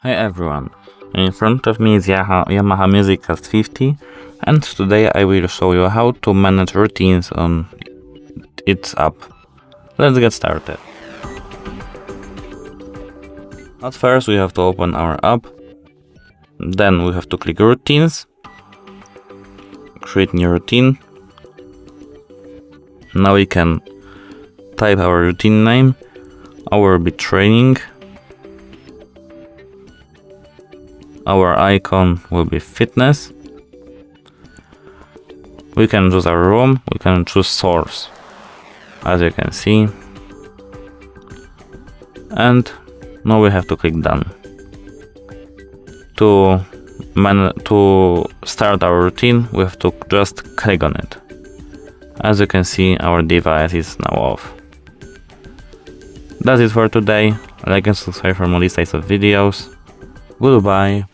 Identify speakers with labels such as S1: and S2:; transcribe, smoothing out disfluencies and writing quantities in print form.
S1: Hi everyone, in front of me is Yamaha MusicCast 50, and today I will show you how to manage routines on its app. Let's get started. At first we have to open our app, then we have to click routines, create new routine. Now we can type our routine name, our beat training. Our icon will be fitness. We can choose our room, we can choose source, as you can see. And now we have to click done. To start our routine, we have to just click on it. As you can see, our device is now off. That's it for today. Like and subscribe for more these types of videos. Goodbye.